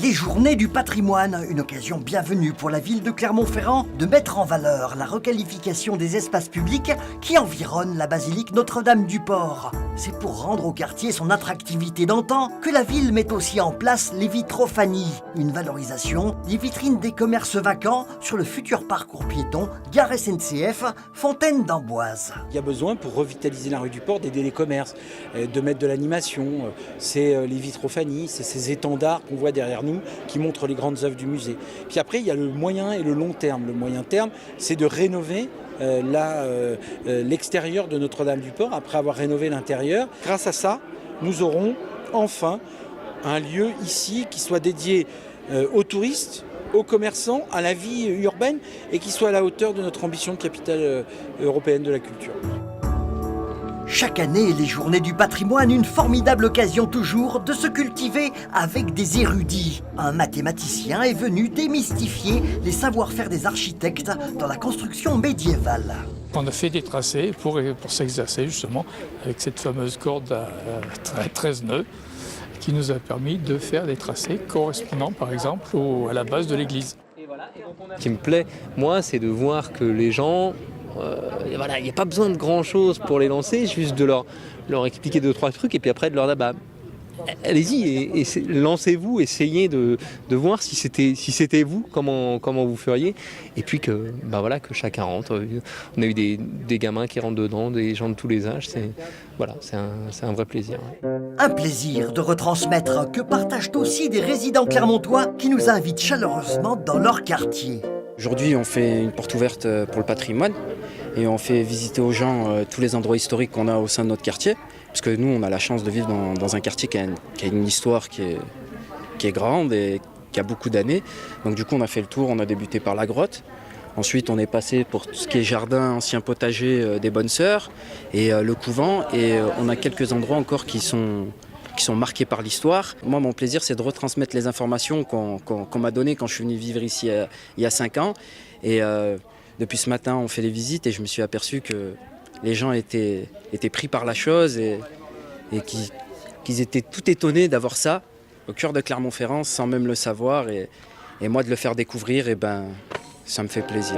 Les Journées du patrimoine, une occasion bienvenue pour la ville de Clermont-Ferrand de mettre en valeur la requalification des espaces publics qui environnent la basilique Notre-Dame-du-Port. C'est pour rendre au quartier son attractivité d'antan que la ville met aussi en place les vitrophanies, une valorisation des vitrines des commerces vacants sur le futur parcours piéton Gare SNCF Fontaine d'Amboise. Il y a besoin pour revitaliser la rue du Port d'aider les commerces, de mettre de l'animation, c'est les vitrophanies, c'est ces étendards qu'on voit derrière nous qui montrent les grandes œuvres du musée. Puis après, il y a le moyen et le long terme. Le moyen terme, c'est de rénover l'extérieur de Notre-Dame-du-Port après avoir rénové l'intérieur. Grâce à ça, nous aurons enfin un lieu ici qui soit dédié aux touristes, aux commerçants, à la vie urbaine et qui soit à la hauteur de notre ambition de capitale européenne de la culture. Chaque année, les Journées du patrimoine, une formidable occasion toujours de se cultiver avec des érudits. Un mathématicien est venu démystifier les savoir-faire des architectes dans la construction médiévale. On a fait des tracés pour s'exercer justement avec cette fameuse corde à 13 nœuds qui nous a permis de faire des tracés correspondant par exemple à la base de l'église. Ce qui me plaît, moi, c'est de voir que les gens, il n'y a pas besoin de grand-chose pour les lancer, juste de leur expliquer 2-3 trucs et puis après de leur dire allez-y et lancez-vous, essayez de voir si c'était vous, comment vous feriez. Et puis que chacun rentre. On a eu des gamins qui rentrent dedans, des gens de tous les âges. C'est un vrai plaisir. Un plaisir de retransmettre que partagent aussi des résidents clermontois qui nous invitent chaleureusement dans leur quartier. Aujourd'hui, on fait une porte ouverte pour le patrimoine et on fait visiter aux gens tous les endroits historiques qu'on a au sein de notre quartier. Parce que nous, on a la chance de vivre dans un quartier qui a une histoire qui est grande et qui a beaucoup d'années. Donc du coup, on a fait le tour, on a débuté par la grotte. Ensuite, on est passé pour tout ce qui est jardin, ancien potager des Bonnes Sœurs et le couvent. Et on a quelques endroits encore qui sont marqués par l'histoire. Moi, mon plaisir, c'est de retransmettre les informations qu'on m'a données quand je suis venu vivre ici il y a 5 ans. Et depuis ce matin, on fait les visites et je me suis aperçu que les gens étaient pris par la chose et qu'ils étaient tout étonnés d'avoir ça au cœur de Clermont-Ferrand sans même le savoir. Et moi, de le faire découvrir, ça me fait plaisir.